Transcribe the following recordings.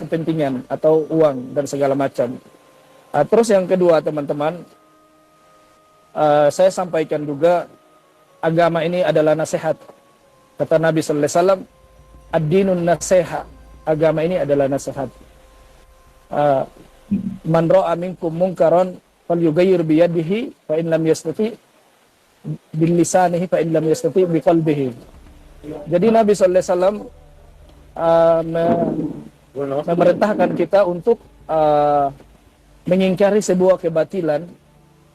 kepentingan atau uang dan segala macam. Terus yang kedua teman-teman, saya sampaikan juga agama ini adalah nasihat. Kata Nabi sallallahu alaihi wasallam, ad-dinun nasiha. Agama ini adalah nasihat. Man ra'a minkum munkaran falyughayyir bi yadihi fa in lam yastati bil lisanihi fa in lam yastati bi qalbihi. Jadi Nabi sallallahu alaihi wasallam memerintahkan kita untuk mengingkari sebuah kebatilan.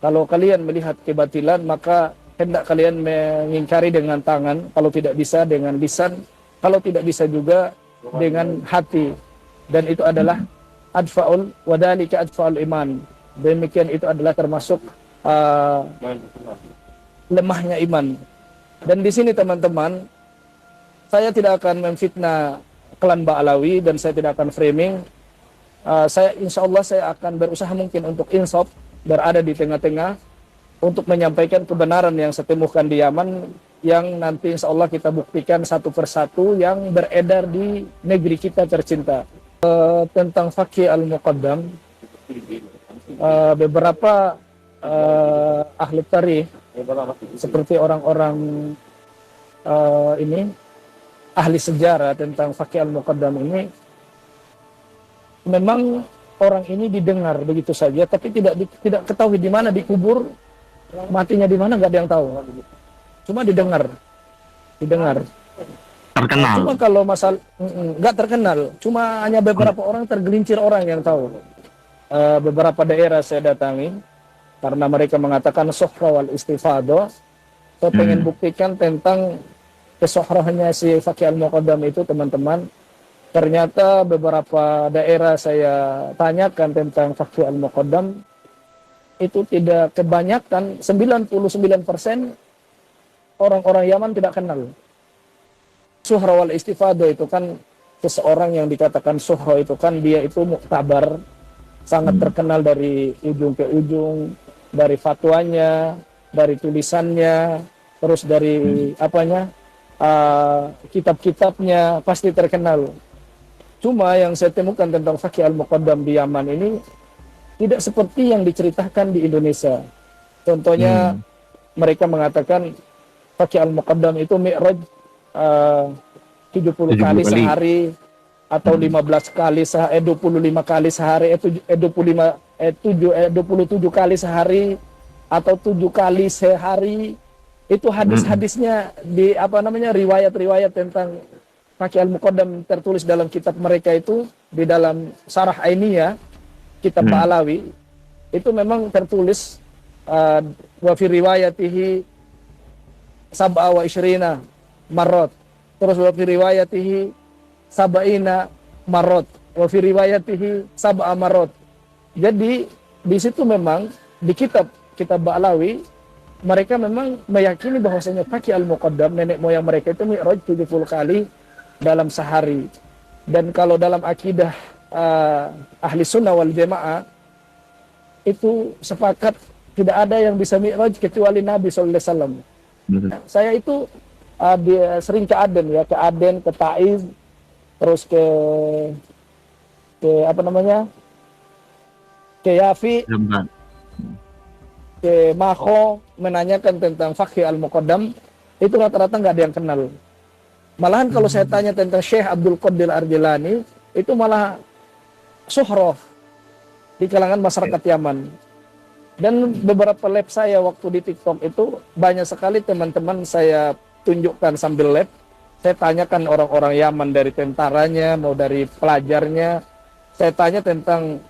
Kalau kalian melihat kebatilan, maka hendak kalian mengingkari dengan tangan, kalau tidak bisa dengan lisan, kalau tidak bisa juga dengan hati. Dan itu adalah adfa'ul wadhalika adfa'ul iman. Demikian itu adalah termasuk lemahnya iman. Dan di sini teman-teman, saya tidak akan memfitnah klan Ba'alawi dan saya tidak akan framing. Insya Allah saya akan berusaha mungkin untuk insaf, berada di tengah-tengah untuk menyampaikan kebenaran yang saya temukan di Yaman, yang nanti insya Allah kita buktikan satu persatu yang beredar di negeri kita tercinta. Tentang Faqih al-Muqaddam, beberapa ahli tarikh seperti orang-orang ini ahli sejarah tentang Faqih al-Muqaddam ini, memang orang ini didengar begitu saja, tapi tidak ketahui di mana dikubur, matinya di mana nggak ada yang tahu. Cuma didengar. Terkenal. Cuma kalau masalah nggak terkenal, cuma hanya beberapa orang, tergelincir orang yang tahu. Beberapa daerah saya datangi karena mereka mengatakan sohra wal istifadah. Saya pengen buktikan tentang kesohrohnya si Faqih al-Muqaddam itu teman-teman. Ternyata beberapa daerah saya tanyakan tentang Faqih al-Muqaddam itu tidak, kebanyakan 99% orang-orang Yaman tidak kenal. Suhra wal istifadah itu kan seseorang yang dikatakan suhra itu kan dia itu muktabar, sangat terkenal dari ujung ke ujung, dari fatwanya, dari tulisannya, terus dari kitab-kitabnya pasti terkenal. Cuma yang saya temukan tentang Faqih al-Muqaddam di Yaman ini tidak seperti yang diceritakan di Indonesia. Contohnya mereka mengatakan Faqih al-Muqaddam itu mi'raj 70 kali sehari atau 15 kali 25 kali sehari, 27 kali sehari atau 7 kali sehari. Itu hadis-hadisnya di riwayat-riwayat tentang Faqih al-Muqaddam tertulis dalam kitab mereka itu, di dalam Syarah Ainiyah kitab Ba'alawi itu memang tertulis wa fi riwayatihi sab'a wa isyrina marot, terus wa fi riwayatihi sab'ina marot, wa fi riwayatihi sab'a marot. Jadi di situ memang di kitab Ba'alawi mereka memang meyakini bahwasanya Faqih al-Muqaddam, nenek moyang mereka itu mi'raj 70 kali dalam sehari. Dan kalau dalam akidah ahli sunnah wal jamaah itu sepakat tidak ada yang bisa mi'raj kecuali Nabi sallallahu alaihi wasallam. Saya itu sering ke Aden ya, ke Taiz, terus ke Yafi, ke Maho, menanyakan tentang Faqih al-Muqaddam. Itu rata-rata nggak ada yang kenal. Malahan kalau saya tanya tentang Syekh Abdul Qadir Ar-Jilani, itu malah suhroh di kalangan masyarakat Yaman. Dan beberapa lab saya waktu di TikTok itu banyak sekali teman-teman saya tunjukkan sambil lab. Saya tanyakan orang-orang Yaman, dari tentaranya mau dari pelajarnya. Saya tanya tentang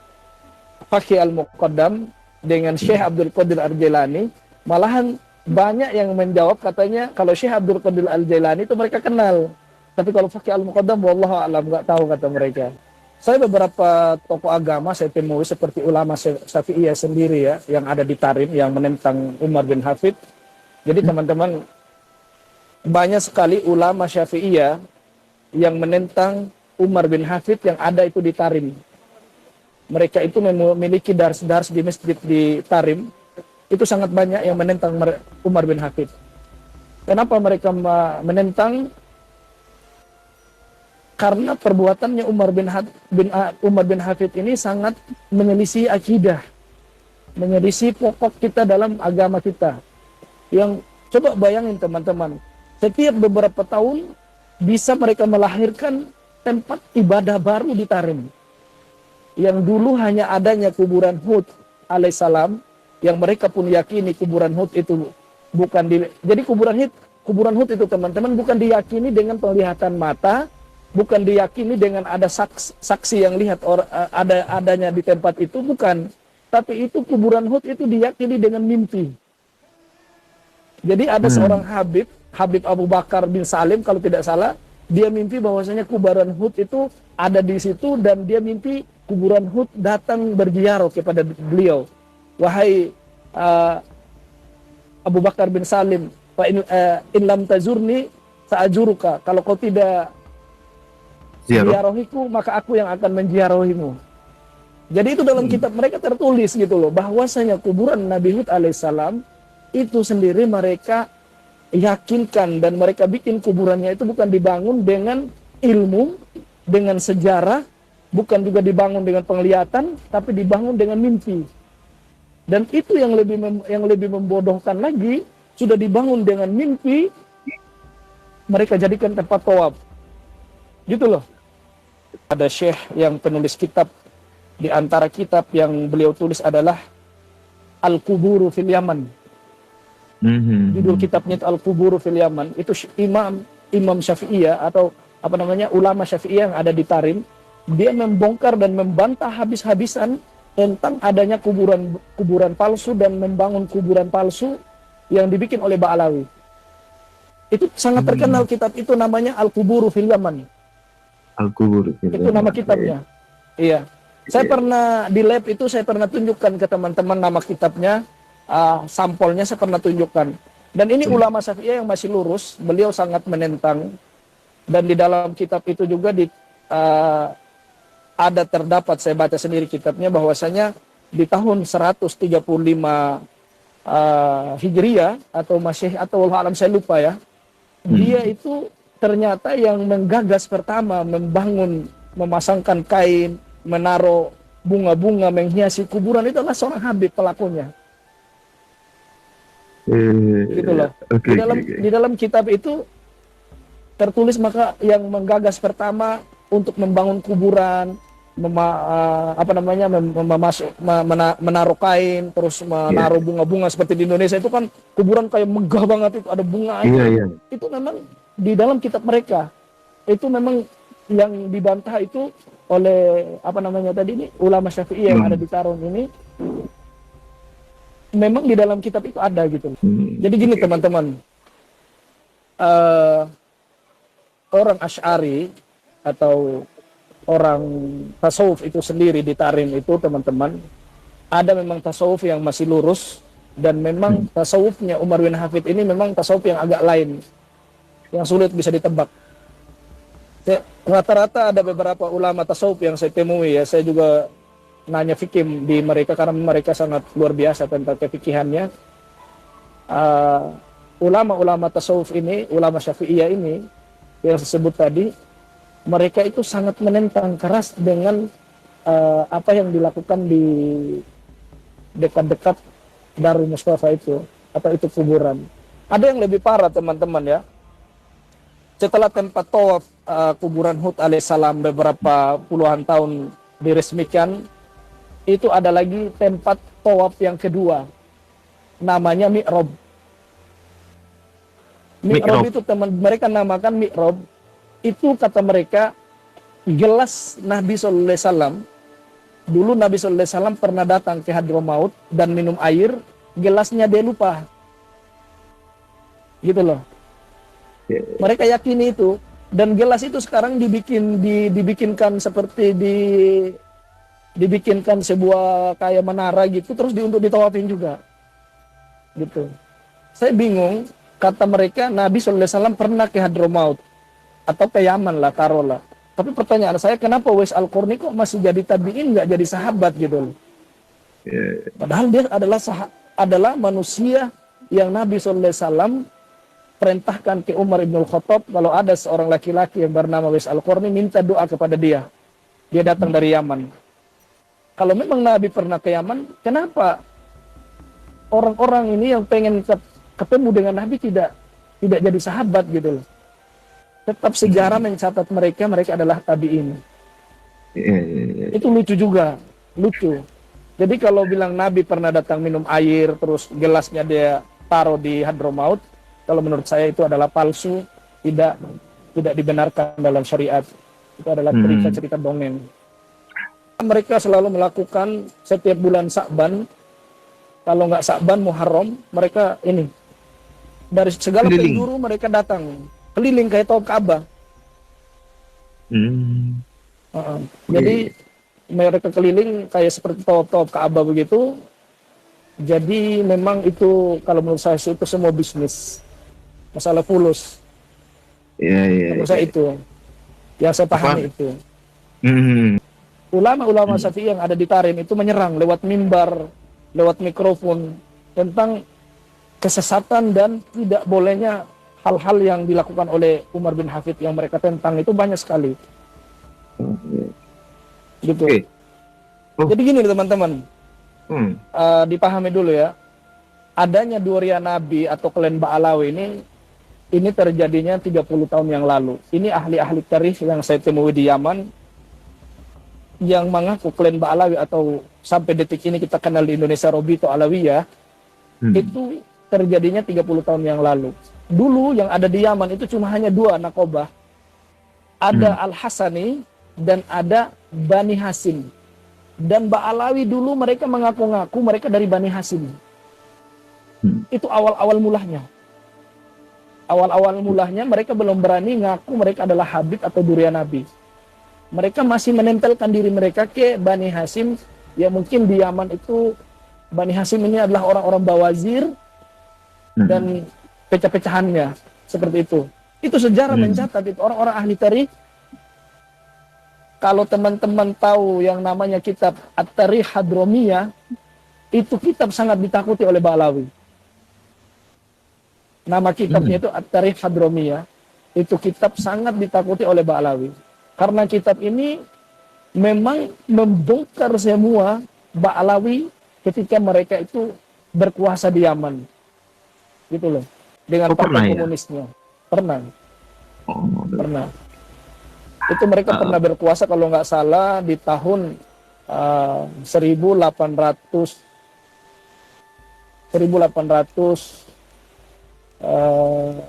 Faqih al-Muqaddam dengan Syekh Abdul Qadir Ar-Jilani. Malahan banyak yang menjawab katanya kalau Syekh Abdul Qadir Al-Jilani itu mereka kenal. Tapi kalau Faqih al-Muqaddam wallahu a'lam, nggak tahu kata mereka. Saya beberapa tokoh agama saya temui seperti ulama Syafi'iyah sendiri ya, yang ada di Tarim, yang menentang Umar bin Hafid. Jadi teman-teman, banyak sekali ulama Syafi'iyah yang menentang Umar bin Hafid yang ada itu di Tarim. Mereka itu memiliki dars-dars di masjid di Tarim. Itu sangat banyak yang menentang Umar bin Hafid. Kenapa mereka menentang? karena perbuatannya Umar bin Hafid ini sangat menyelisih akidah, menyelisih pokok kita dalam agama kita. Yang coba bayangin teman-teman, setiap beberapa tahun bisa mereka melahirkan tempat ibadah baru di Tarim. Yang dulu hanya adanya kuburan Hud alaihissalam, yang mereka pun yakini kuburan Hud itu bukan jadi kuburan Hud itu teman-teman bukan diyakini dengan penglihatan mata, bukan diyakini dengan ada saksi yang lihat adanya di tempat itu, bukan. Tapi itu kuburan Hud itu diyakini dengan mimpi. Jadi ada seorang Habib Abu Bakar bin Salim kalau tidak salah, dia mimpi bahwasanya kuburan Hud itu ada di situ, dan dia mimpi kuburan Hud datang berziarah kepada beliau. Wahai Abu Bakar bin Salim, in lam tazurni sa'ajuruka, kalau kau tidak ziarahiku maka aku yang akan menziarahimu. Jadi itu dalam kitab mereka tertulis gitu loh, bahwasanya kuburan Nabi Hud alaihissalam itu sendiri mereka yakinkan, dan mereka bikin kuburannya itu bukan dibangun dengan ilmu, dengan sejarah, bukan juga dibangun dengan penglihatan, tapi dibangun dengan mimpi. Dan itu yang lebih membodohkan lagi, sudah dibangun dengan mimpi, mereka jadikan tempat tawaf. Gitu loh. Ada syekh yang penulis kitab, di antara kitab yang beliau tulis adalah Al-Quburu fil Yaman. Judul kitabnya itu Al-Quburu fil Yaman. Itu Imam Syafi'iyah atau ulama Syafi'iyah yang ada di Tarim, dia membongkar dan membantah habis-habisan tentang adanya kuburan palsu dan membangun kuburan palsu yang dibikin oleh Ba'alawi. Itu sangat terkenal kitab itu, namanya Al-Quburu fil Yaman. Al-Quburu fil Yaman. Itu nama kitabnya. Iya. Saya pernah di lab itu, saya pernah tunjukkan ke teman-teman nama kitabnya. Sampelnya saya pernah tunjukkan. Dan ini ulama Syafi'iyah yang masih lurus, beliau sangat menentang. Dan di dalam kitab itu juga ada terdapat, saya baca sendiri kitabnya, bahwasanya di tahun 135 Hijriah atau Masih atau Allah alam saya lupa ya. Dia itu ternyata yang menggagas pertama memasangkan kain, menaruh bunga-bunga menghiasi kuburan, itu adalah seorang Habib pelakunya. Gitu loh. Di dalam kitab itu tertulis, maka yang menggagas pertama untuk membangun kuburan, menaruh kain, terus menaruh bunga-bunga seperti di Indonesia itu kan kuburan kayak megah banget, itu ada bunga aja. Itu memang di dalam kitab mereka. Itu memang yang dibantah itu oleh ulama Syafi'i yang ada di Tarim ini. Memang di dalam kitab itu ada gitu. Jadi gini teman-teman, orang Asy'ari atau orang tasawuf itu sendiri di Tarim itu teman-teman, ada memang tasawuf yang masih lurus, dan memang tasawufnya Umar bin Hafid ini memang tasawuf yang agak lain, yang sulit bisa ditebak. Rata-rata ada beberapa ulama tasawuf yang saya temui ya, saya juga nanya fikih di mereka karena mereka sangat luar biasa tentang kefikihannya. Ulama-ulama tasawuf ini, ulama Syafi'iyah ini yang saya sebut tadi, mereka itu sangat menentang keras dengan apa yang dilakukan di dekat-dekat Darul Mustafa itu, atau itu kuburan. Ada yang lebih parah teman-teman ya. Setelah tempat tawaf kuburan Hud alaihissalam beberapa puluhan tahun diresmikan, itu ada lagi tempat tawaf yang kedua, namanya mi'rab. Mi'rab itu mereka namakan mi'rab. Itu kata mereka gelas Nabi sallallahu alaihi wasallam. Dulu Nabi sallallahu alaihi wasallam pernah datang ke Hadramaut dan minum air, gelasnya dia lupa. Gitu loh. Mereka yakini itu, dan gelas itu sekarang dibikinkan seperti dibikinkan sebuah kayak menara gitu, terus untuk ditawafin juga. Gitu. Saya bingung, kata mereka Nabi sallallahu alaihi wasallam pernah ke Hadramaut atau ke Yaman lah, taruhlah. Tapi pertanyaan saya, kenapa Uwais Al-Qarni kok masih jadi tabi'in, nggak jadi sahabat gitu loh. Padahal dia adalah manusia yang Nabi sallallahu alaihi wasallam perintahkan ke Umar ibn Khattab kalau ada seorang laki-laki yang bernama Wais Al-Qarni, minta doa kepada dia. Dia datang dari Yaman. Kalau memang Nabi pernah ke Yaman, kenapa orang-orang ini yang pengen ketemu dengan Nabi tidak jadi sahabat gitu loh. Tetap sejarah mencatat mereka adalah tabi'in. Itu lucu juga, lucu. Jadi kalau bilang Nabi pernah datang minum air, terus gelasnya dia taruh di Hadramaut, kalau menurut saya itu adalah palsu, tidak dibenarkan dalam syariat. Itu adalah cerita-cerita dongeng. Mereka selalu melakukan setiap bulan Sa'ban, kalau nggak Sa'ban, Muharram, mereka ini dari segala penjuru mereka datang keliling kayak Tawaf Ka'bah. Jadi mereka keliling kayak seperti Tawaf Ka'bah begitu. Jadi memang itu kalau menurut saya itu semua bisnis, masalah fulus. Menurut saya itu yang saya pahami itu. Ulama-ulama Syafi'i yang ada di Tarim itu menyerang lewat mimbar, lewat mikrofon tentang kesesatan dan tidak bolehnya hal-hal yang dilakukan oleh Umar bin Hafid yang mereka tentang itu banyak sekali. Gitu. Jadi gini teman-teman, dipahami dulu ya, adanya Duria Nabi atau klan Ba'alawi ini terjadinya 30 tahun yang lalu. Ini ahli-ahli tarikh yang saya temui di Yaman yang mengaku klan Ba'alawi atau sampai detik ini kita kenal di Indonesia Robito Alawiyah, itu terjadinya 30 tahun yang lalu. Dulu yang ada di Yaman itu cuma hanya 2 nakobah. Ada Al-Hasani dan ada Bani Hasim. Dan Ba'alawi dulu mereka mengaku-ngaku mereka dari Bani Hasim. Itu awal-awal mulanya. Awal-awal mulanya mereka belum berani ngaku mereka adalah Habib atau Duria Nabi. Mereka masih menempelkan diri mereka ke Bani Hasim. Ya mungkin di Yaman itu Bani Hasim ini adalah orang-orang bawazir dan pecah-pecahannya seperti itu. Itu sejarah mencatat itu orang-orang ahli tarikh. Kalau teman-teman tahu yang namanya kitab At-Tarikh Hadromiyah, itu kitab sangat ditakuti oleh Ba'alawi. Nama kitabnya itu At-Tarikh Hadromiyah. Itu kitab sangat ditakuti oleh Ba'alawi. Karena kitab ini memang membongkar semua Ba'alawi ketika mereka itu berkuasa di Yaman. Gitu loh. Dengan partai komunisnya. Pernah. Pernah. Itu mereka pernah berkuasa kalau nggak salah di tahun 1800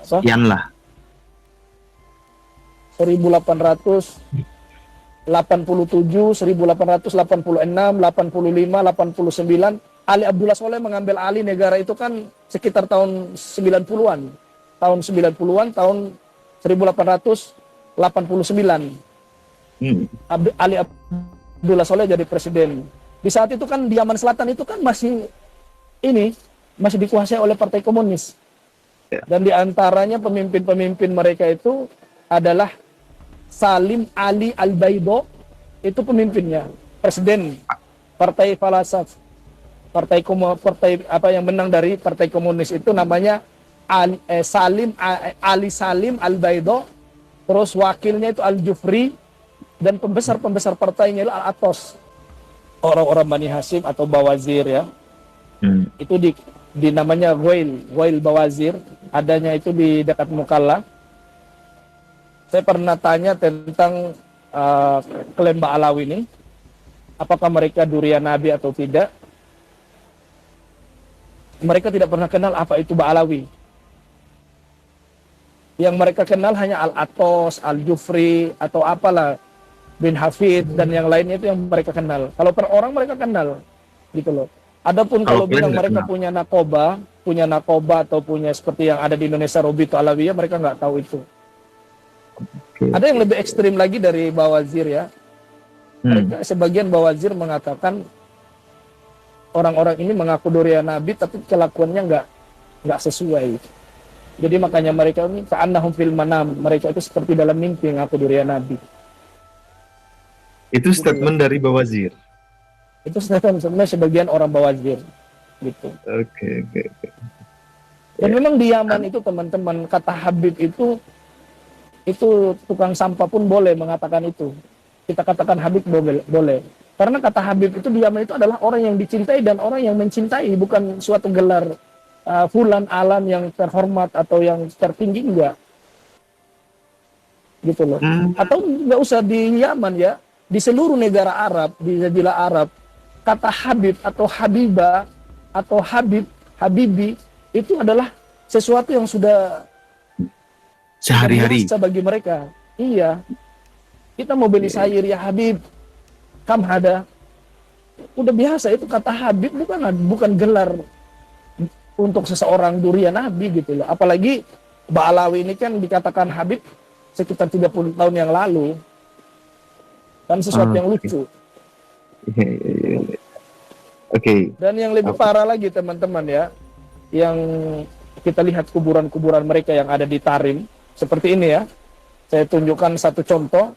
sekian lah. 1887, 1886, 85, 89, Ali Abdullah Soleh mengambil alih negara itu kan sekitar tahun 90-an. Tahun 90-an, tahun 1889. Ali Abdullah Soleh jadi presiden. Di saat itu kan di Yaman Selatan itu kan masih dikuasai oleh Partai Komunis. Dan di antaranya pemimpin-pemimpin mereka itu adalah Salim Ali Al-Baido, itu pemimpinnya, presiden Partai Falasaf. Partai apa yang menang dari Partai Komunis itu namanya Ali Salim Al-Baido, terus wakilnya itu Al-Jufri, dan pembesar partainya itu Al-Atos. Orang-orang Bani Hasim atau Bawazir ya. Itu di namanya Ghail Bawazir, adanya itu di dekat Mukalla. Saya pernah tanya tentang klan Ba'alawi ini, apakah mereka Duria Nabi atau tidak. Mereka tidak pernah kenal apa itu Ba'alawi. Yang mereka kenal hanya Al-Atos, Al-Jufri, atau apalah, bin Hafid, dan yang lainnya itu yang mereka kenal. Kalau per orang mereka kenal, gitu loh. Adapun kalau bilang mereka punya nakoba atau punya seperti yang ada di Indonesia Robito Alawiyah, mereka nggak tahu itu. Ada yang lebih ekstrim lagi dari Bawazir ya. Mereka, sebagian Bawazir mengatakan orang-orang ini mengaku Duria Nabi tapi kelakuannya nggak sesuai. Jadi makanya mereka ini ka'annahum fil manam, mereka itu seperti dalam mimpi mengaku Duria Nabi. Itu statement dari Bawazir. Itu sebenarnya sebagian orang Bawazir gitu. Oke. Dan memang di Yaman itu teman-teman, kata Habib itu tukang sampah pun boleh mengatakan itu. Kita katakan Habib boleh. Karena kata Habib itu di Yaman itu adalah orang yang dicintai dan orang yang mencintai, bukan suatu gelar fulan alam yang terhormat atau yang tertinggi, enggak. Gitu loh. Atau nggak usah di Yaman ya, di seluruh negara Arab, di Jazirah Arab, kata Habib atau Habibah atau Habibi itu adalah sesuatu yang sudah sehari-hari. biasa bagi mereka. Iya, kita mau beli sayur ya Habib, kam ada. Udah biasa itu, kata Habib bukan gelar untuk seseorang durian Nabi gitu loh. Apalagi Ba'alawi ini kan dikatakan Habib sekitar 30 tahun yang lalu. Kan sesuatu yang lucu. Oke. Dan yang lebih parah lagi teman-teman ya, yang kita lihat kuburan-kuburan mereka yang ada di Tarim seperti ini ya. Saya tunjukkan satu contoh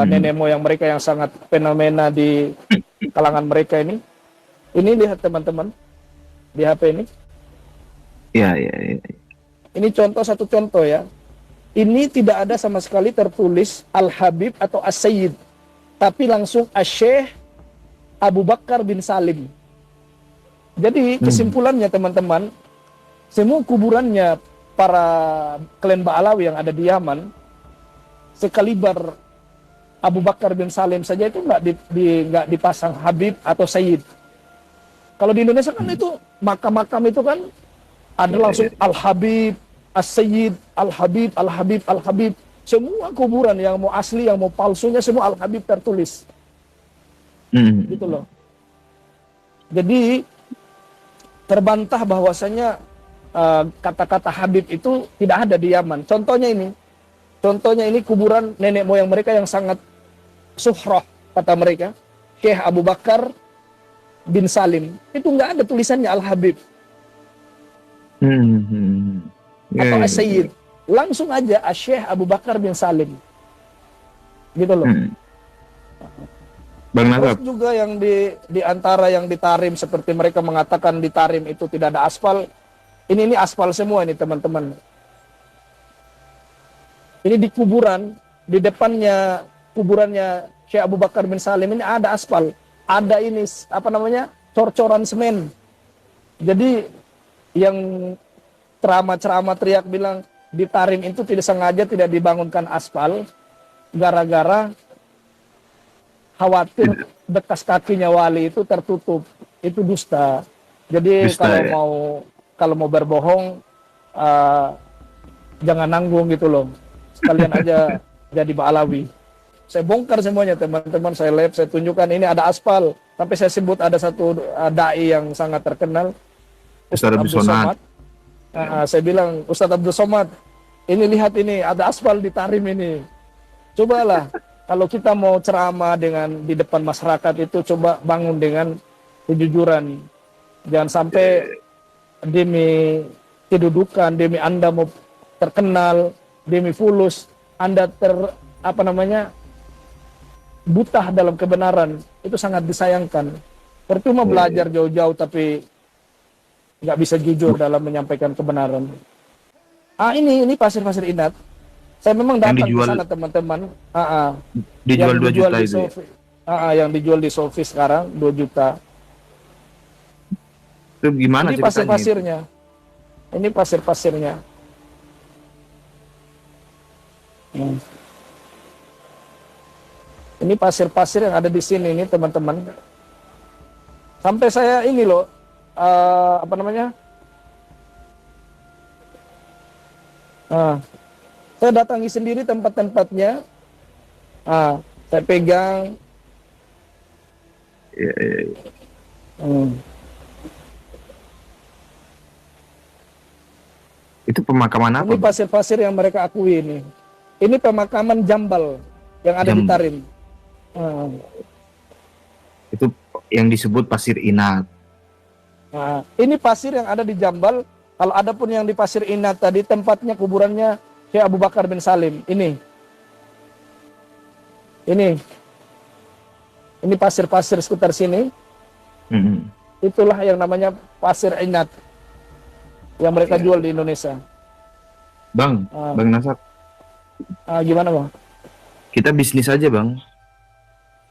nenek moyang mereka yang sangat fenomena di kalangan mereka ini. Ini lihat teman-teman di HP ini. Ya. Ini satu contoh ya. Ini tidak ada sama sekali tertulis Al-Habib atau As-Sayyid, tapi langsung Asy-Syaikh Abu Bakar bin Salim. Jadi kesimpulannya teman-teman, semua kuburannya para klan Ba'alawi yang ada di Yaman, sekaliber Abu Bakar bin Salim saja itu nggak dipasang Habib atau Sayyid. Kalau di Indonesia kan itu makam-makam itu kan ada langsung Al-Habib, As-Sayyid, Al-Habib, Al-Habib, Al-Habib. Semua kuburan yang mau asli, yang mau palsunya, semua Al-Habib tertulis. Gitu loh. Jadi terbantah bahwasanya kata-kata Habib itu tidak ada di Yaman. Contohnya ini kuburan nenek moyang mereka yang sangat suhroh, kata mereka, Syekh Abu Bakar bin Salim. Itu nggak ada tulisannya Al-Habib atau As-Sayyid. Langsung aja Syekh Abu Bakar bin Salim. Gitu loh. Bang Terus Nasab, juga yang di antara yang di Tarim, seperti mereka mengatakan di Tarim itu tidak ada aspal. Ini aspal semua ini teman-teman. Ini di kuburan, di depannya kuburannya Syekh Abu Bakar bin Salim ini ada aspal. Ada ini cor-coran semen. Jadi yang ceramah teriak bilang di Tarim itu tidak sengaja tidak dibangunkan aspal gara-gara khawatir bekas kakinya wali itu tertutup. Itu dusta. Jadi kalau mau berbohong jangan nanggung gitu loh. Sekalian aja jadi Ba'alawi. Saya bongkar semuanya teman-teman, saya tunjukkan ini ada aspal. Sampai saya sebut ada satu dai yang sangat terkenal, Ustadz Abdul Somad. Saya bilang, Ustadz Abdul Somad, ini lihat ini ada aspal di Tarim ini. Cobalah kalau kita mau ceramah di depan masyarakat itu, coba bangun dengan kejujuran. Jangan sampai demi kedudukan, demi Anda mau terkenal, demi fulus, Anda buta dalam kebenaran. Itu sangat disayangkan. Percuma belajar jauh-jauh tapi nggak bisa jujur dalam menyampaikan kebenaran. Ini pasir-pasir Inat. Saya memang datang ke sana teman-teman. Dijual 2 juta itu. Yang dijual di Sofi sekarang 2 juta. Itu gimana ini ceritanya? Pasir-pasirnya. Ini pasir-pasirnya. Ini pasir-pasir yang ada di sini ini teman-teman. Sampai saya ini loh, saya datangi sendiri tempat-tempatnya. Saya pegang. Itu pemakaman apa? Ini pasir-pasir yang mereka akui ini. Ini pemakaman Jambal yang ada di Tarim. Itu yang disebut pasir Inat. Ini pasir yang ada di Jambal. Kalau ada pun yang di pasir Inat tadi, tempatnya kuburannya Syekh Abu Bakar bin Salim. Ini pasir-pasir sekitar sini. Itulah yang namanya pasir Inat. yang mereka Iya. jual di Indonesia. Bang, Ah, Bang Nasar, gimana bang? kita bisnis aja bang,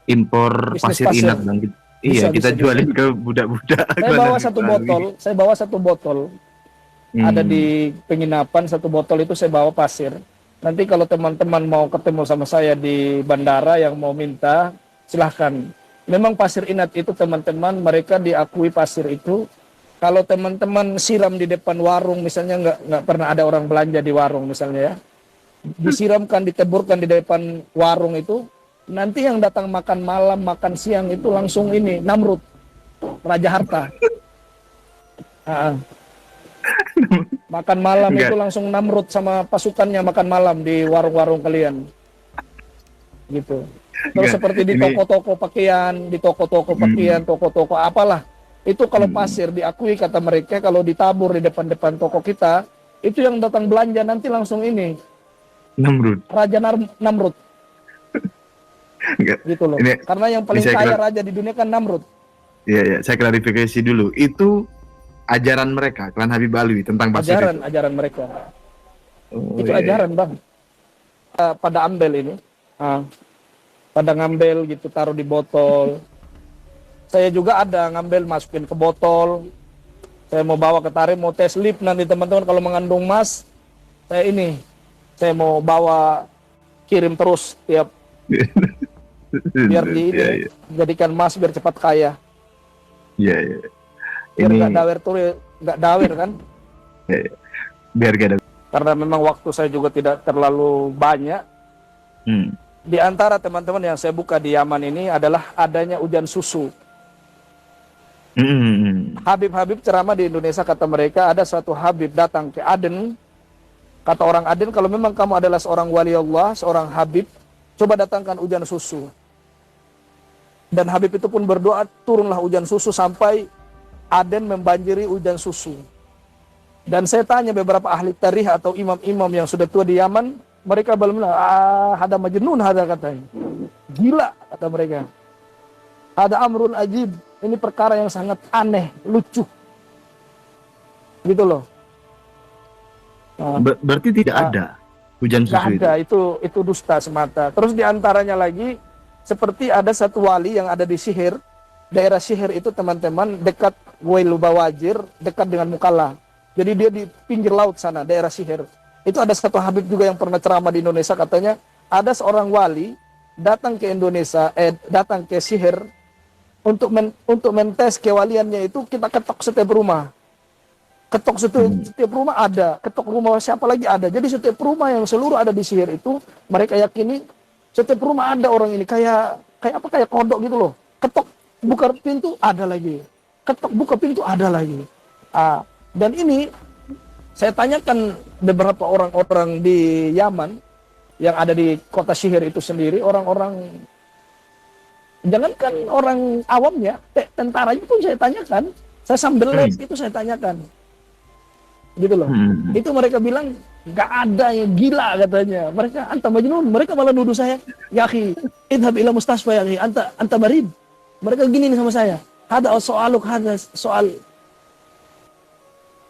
impor Bisnis pasir pasir inat bang. Iya, bisa kita bisa bisa. jualin ke budak-budak Saya Klan bawa Habib satu Alwi. botol, saya bawa satu botol. Ada Hmm, di penginapan satu botol itu saya bawa pasir. Nanti kalau teman-teman mau ketemu sama saya di bandara yang mau minta, silahkan. Memang pasir inat itu teman-teman mereka diakui pasir itu. Kalau teman-teman siram di depan warung, misalnya nggak pernah ada orang belanja di warung misalnya ya, disiramkan, diteburkan di depan warung itu, nanti yang datang makan malam, makan siang itu langsung ini Namrud, Raja Harta. Ah, makan malam itu enggak, langsung Namrud sama pasukannya makan malam di warung-warung kalian gitu. Terus enggak. seperti di Ini, toko-toko pakaian, di toko-toko pakaian, hmm, toko-toko apalah. Itu kalau hmm, pasir diakui kata mereka kalau ditabur di depan-depan toko kita, itu yang datang belanja nanti langsung ini Namrud. Raja Namrud Enggak. gitu loh. Ini, Karena yang ini paling kaya raja di dunia kan Namrud. ya, ya, saya klarifikasi dulu. Itu ajaran mereka, Klan Habib Alwi tentang pasir itu. Ajaran mereka. Oh Itu iya, iya. ajaran, Bang. Pada ambil ini. Ah, pada ngambil gitu taruh di botol. Saya juga ada ngambil masukin ke botol. Saya mau bawa ke Tarim, mau tes lip nanti teman-teman kalau mengandung emas, saya mau bawa kirim terus tiap biar di Iya, ini iya, jadikan emas biar cepat kaya. iya, iya. Biar Ini, nggak dawer tuh, nggak dawer kan? ya, ya. Biar gak ada. Karena memang waktu saya juga tidak terlalu banyak. Hmm. Di antara teman-teman yang saya buka di Yaman ini adalah adanya hujan susu. Hmm. Habib-habib ceramah di Indonesia kata mereka ada suatu Habib datang ke Aden. Kata orang Aden, kalau memang kamu adalah seorang wali Allah, seorang Habib, coba datangkan hujan susu. Dan Habib itu pun berdoa, turunlah hujan susu sampai Aden membanjiri hujan susu. Dan saya tanya beberapa ahli tarikh atau imam-imam yang sudah tua di Yaman, mereka belum bilang, ada majnun, ada katanya. Gila, kata mereka. Ada amrun ajib, ini perkara yang sangat aneh, lucu. Gitu loh. Nah, Berarti tidak ada hujan nggak susu itu. ada, itu dusta semata. Terus diantaranya lagi, seperti ada satu wali yang ada di Sihir, daerah Sihir itu teman-teman dekat Wail Bawajir, dekat dengan Mukalla. Jadi dia di pinggir laut sana, daerah Sihir. Itu ada satu Habib juga yang pernah ceramah di Indonesia, katanya ada seorang wali datang ke Indonesia, datang ke Sihir untuk mentes kewaliannya itu kita ketok setiap rumah. Ketok setiap rumah ada, ketok rumah siapa lagi ada. Jadi setiap rumah yang seluruh ada di Sihir itu mereka yakini setiap rumah ada orang ini kayak apa kayak kodok gitu loh. Ketok buka pintu ada lagi. Ketok buka pintu ada lagi. Dan ini saya tanyakan beberapa orang-orang di Yaman yang ada di kota Sihir itu sendiri, orang-orang jangankan orang awamnya, tentaranya pun saya tanyakan. Saya sambil live itu saya tanyakan. Gitu loh. Itu mereka bilang nggak ada yang gila katanya. Mereka anta majnun, mereka malah nuduh saya, ya akhi, idhab ila mustasfa ya akhi, anta marid. Mereka gini nih sama saya. Ada soal.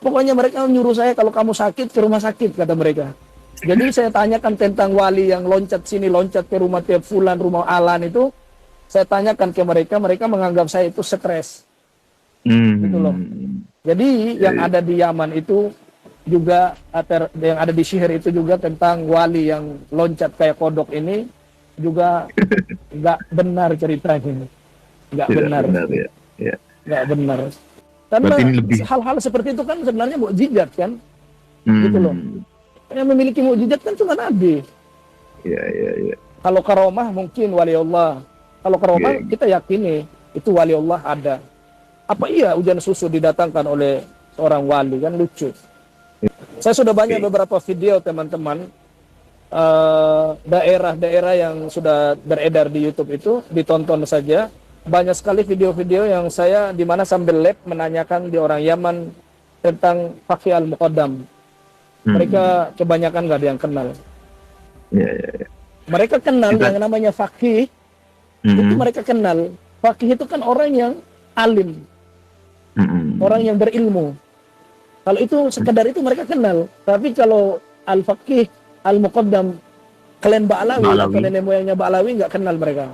Pokoknya mereka nyuruh saya kalau kamu sakit ke rumah sakit kata mereka. Jadi saya tanyakan tentang wali yang loncat sini loncat ke rumah tiap fulan, rumah Alan itu, saya tanyakan ke mereka, mereka menganggap saya itu stres. Gitu loh. Jadi yang ada di Yaman itu juga yang ada di Sihir itu juga tentang wali yang loncat kayak kodok ini juga nggak benar ceritanya, nggak benar, ya. Ya. nggak benar. Karena lebih. hal-hal seperti itu kan sebenarnya mukjizat kan, gitu loh. Yang memiliki mukjizat kan cuma Nabi. Ya, ya, ya. Kalau karomah mungkin wali Allah. Kalau karomah kita yakini itu wali Allah ada. Apa iya hujan susu didatangkan oleh seorang wali kan lucu. Saya sudah banyak beberapa video teman-teman daerah-daerah yang sudah beredar di YouTube itu ditonton saja. Banyak sekali video-video yang saya di mana sambil lab menanyakan di orang Yaman tentang Fakih Al-Muqaddam. Mereka kebanyakan nggak ada yang kenal. Ya, ya, ya. Mereka kenal yang namanya Fakih. Itu mereka kenal. Fakih itu kan orang yang alim. Orang yang berilmu. Kalau itu sekedar itu mereka kenal. Tapi kalau Al-Faqih, Al-Muqaddam, klan Ba'lawi atau Ba'lawi. nenek moyangnya Ba'lawi nggak kenal mereka.